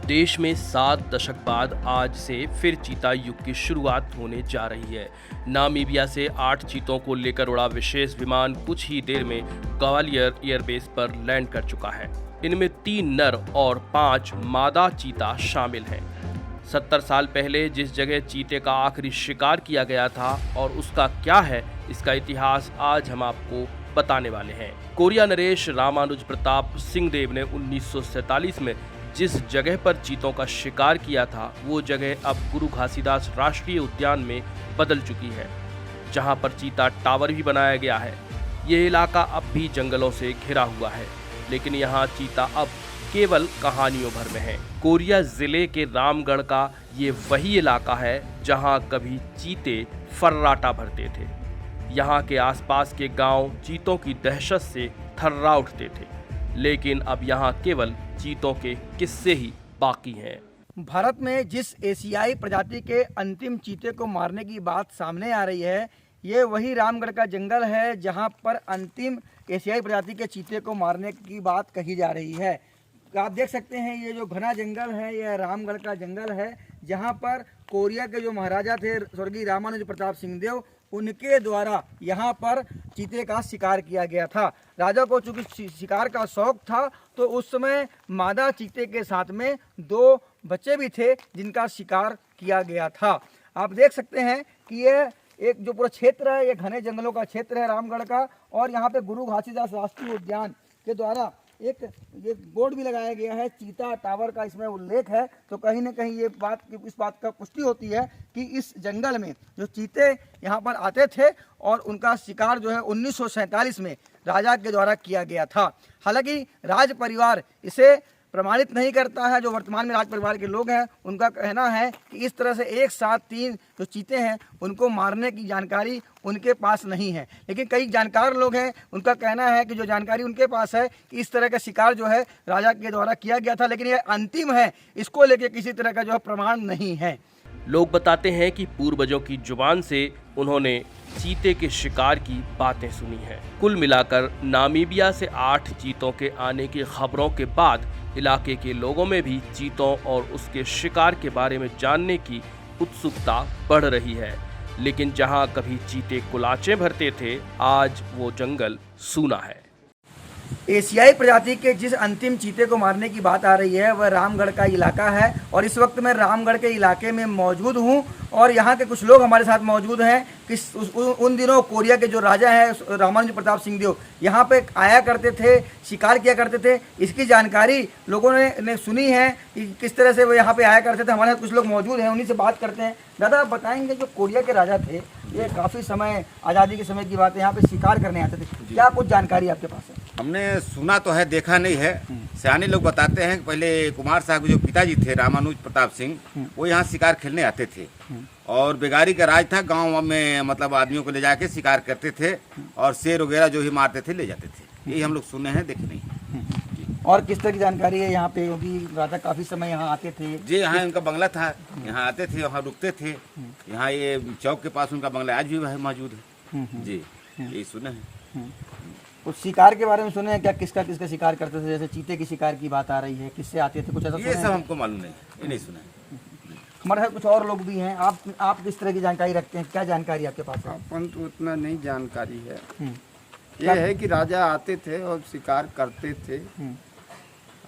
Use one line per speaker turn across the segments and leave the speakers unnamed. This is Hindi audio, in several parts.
देश में 7 दशक बाद आज से फिर चीता युग की शुरुआत होने जा रही है। नामीबिया से 8 चीतों को लेकर उड़ा विशेष विमान कुछ ही देर में ग्वालियर एयरबेस पर लैंड कर चुका है। इनमें 3 नर और 5 मादा चीता शामिल हैं। 70 साल पहले जिस जगह चीते का आखिरी शिकार किया गया था और उसका क्या है, इसका इतिहास आज हम आपको बताने वाले हैं। कोरिया नरेश रामानुज प्रताप सिंहदेव ने 1947 में जिस जगह पर चीतों का शिकार किया था, वो जगह अब गुरु घासीदास राष्ट्रीय उद्यान में बदल चुकी है, जहां पर चीता टावर भी बनाया गया है। ये इलाका अब भी जंगलों से घिरा हुआ है, लेकिन यहाँ चीता अब केवल कहानियों भर में है। कोरिया जिले के रामगढ़ का ये वही इलाका है जहां कभी चीते फर्राटा भरते थे। यहाँ के आसपास के गांव चीतों की दहशत से थर्रा उठते थे, लेकिन अब यहाँ केवल चीतों के किस्से ही बाकी हैं।
भारत में जिस एशियाई प्रजाति के अंतिम चीते को मारने की बात सामने आ रही है, ये वही रामगढ़ का जंगल है जहां पर अंतिम एशियाई प्रजाति के चीते को मारने की बात कही जा रही है। आप देख सकते हैं ये जो घना जंगल है, यह रामगढ़ का जंगल है, जहां पर कोरिया के जो महाराजा थे स्वर्गीय रामानुज प्रताप सिंहदेव, उनके द्वारा यहाँ पर चीते का शिकार किया गया था। राजा को चूंकि शिकार का शौक था, तो उस समय मादा चीते के साथ में 2 बच्चे भी थे जिनका शिकार किया गया था। आप देख सकते हैं कि यह एक जो पूरा क्षेत्र है, ये घने जंगलों का क्षेत्र है रामगढ़ का, और यहाँ पे गुरु घासीदास राष्ट्रीय उद्यान के द्वारा एक बोर्ड भी लगाया गया है, चीता टावर का इसमें उल्लेख है। तो कहीं ना कहीं इस बात का पुष्टि होती है कि इस जंगल में जो चीते यहाँ पर आते थे और उनका शिकार जो है 1947 में राजा के द्वारा किया गया था। हालांकि राज परिवार इसे प्रमाणित नहीं करता है। जो वर्तमान में राज परिवार के लोग हैं, उनका कहना है कि इस तरह से एक साथ 3 जो चीते हैं उनको मारने की जानकारी उनके पास नहीं है। लेकिन कई जानकार लोग हैं, उनका कहना है कि जो जानकारी उनके पास है कि इस तरह का शिकार जो है राजा के द्वारा किया गया था, लेकिन यह अंतिम है, इसको लेकर किसी तरह का जो है प्रमाण नहीं है।
लोग बताते हैं कि पूर्वजों की जुबान से उन्होंने चीते के शिकार की बातें सुनी हैं। कुल मिलाकर नामीबिया से 8 चीतों के आने की खबरों के बाद इलाके के लोगों में भी चीतों और उसके शिकार के बारे में जानने की उत्सुकता बढ़ रही है। लेकिन जहां कभी चीते कुलाचे भरते थे, आज वो जंगल सूना है।
एशियाई प्रजाति के जिस अंतिम चीते को मारने की बात आ रही है, वह रामगढ़ का इलाका है, और इस वक्त मैं रामगढ़ के इलाके में मौजूद हूं, और यहाँ के कुछ लोग हमारे साथ मौजूद हैं कि उन दिनों कोरिया के जो राजा हैं रामानुज प्रताप सिंहदेव यहाँ पे आया करते थे, शिकार किया करते थे। इसकी जानकारी लोगों ने सुनी है कि किस तरह से वो यहाँ पे आया करते थे। हमारे साथ कुछ लोग मौजूद हैं, उन्हीं से बात करते हैं। दादा, आप बताएंगे, जो कोरिया के राजा थे, ये काफ़ी समय आज़ादी के समय की बात है, यहाँ पे शिकार करने आते थे, क्या कुछ जानकारी आपके पास है?
हमने सुना तो है, देखा नहीं है। सियाने लोग बताते हैं कि पहले कुमार साहब के जो पिताजी थे रामानुज प्रताप सिंह, वो यहाँ शिकार खेलने आते थे, और बेगारी का राज था। गांव में मतलब आदमियों को ले जाके शिकार करते थे, और शेर वगैरह जो ही मारते थे ले जाते थे। यही हम लोग सुने हैं, देखे नहीं।
और किस तरह की जानकारी है यहाँ पे? क्योंकि राजा काफ़ी समय यहाँ आते थे।
जी, यहाँ उनका बंगला था, यहाँ आते थे, यहाँ रुकते थे। यहाँ ये चौक के पास उनका बंगला आज भी वह मौजूद है। जी, यही सुने हैं।
कुछ शिकार के बारे में सुने हैं क्या? किसका किसका शिकार करते थे? जैसे चीते की शिकार की बात आ रही है, किससे आते थे, कुछ ऐसा?
ये सब हमको मालूम नहीं, ये नहीं सुना है।
हमारे साथ कुछ और लोग भी हैं। आप किस तरह की जानकारी रखते हैं? क्या जानकारी आपके पास है?
अपन तो उतना नहीं जानकारी है। ये है कि राजा आते थे और शिकार करते थे,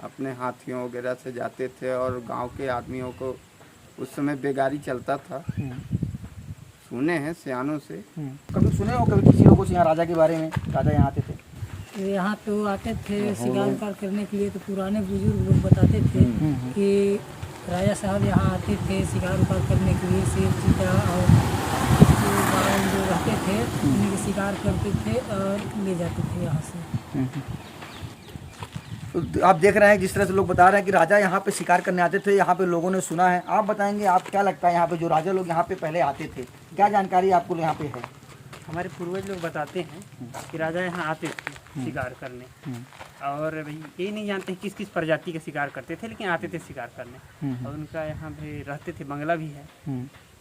अपने हाथियों वगैरह से जाते थे, और गांव के आदमियों को उस समय बेगारी चलता था। सुने हैं सियानों से।
कभी सुने हो कभी किसी लोगों से यहाँ राजा के बारे में? राजा यहाँ आते थे,
यहाँ पे वो आते थे शिकार करने के लिए। तो पुराने बुजुर्ग लोग बताते थे कि राजा साहब यहाँ आते थे शिकार करने के लिए, शेर चीता और जो रहते थे उन्हीं के शिकार करते थे और ले जाते थे यहाँ से।
तो आप देख रहे हैं जिस तरह से लोग बता रहे हैं कि राजा यहाँ पे शिकार करने आते थे, यहाँ पे लोगों ने सुना है। आप बताएंगे, आप क्या लगता है यहाँ पे जो राजा लोग यहाँ पे पहले आते थे, क्या जानकारी आपको यहाँ पे है?
हमारे पूर्वज लोग बताते हैं कि राजा यहाँ आते थे शिकार करने, और भाई ये नहीं जानते किस किस प्रजाति का शिकार करते थे, लेकिन आते थे शिकार करने। और उनका यहाँ पे रहते थे, बंगला भी है,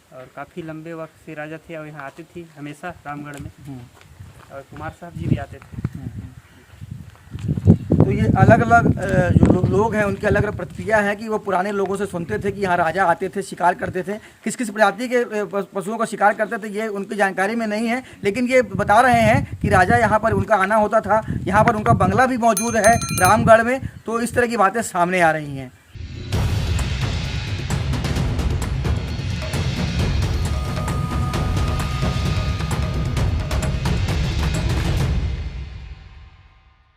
और काफ़ी लंबे वक्त से राजा थे और यहाँ आते थे हमेशा रामगढ़ में। और कुमार साहब जी भी आते थे।
तो ये अलग अलग जो लोग हैं उनकी अलग अलग प्रतिक्रिया है कि वो पुराने लोगों से सुनते थे कि यहाँ राजा आते थे, शिकार करते थे। किस किस प्रजाति के पशुओं का शिकार करते थे ये उनकी जानकारी में नहीं है, लेकिन ये बता रहे हैं कि राजा यहाँ पर उनका आना होता था, यहाँ पर उनका बंगला भी मौजूद है रामगढ़ में। तो इस तरह की बातें सामने आ रही हैं।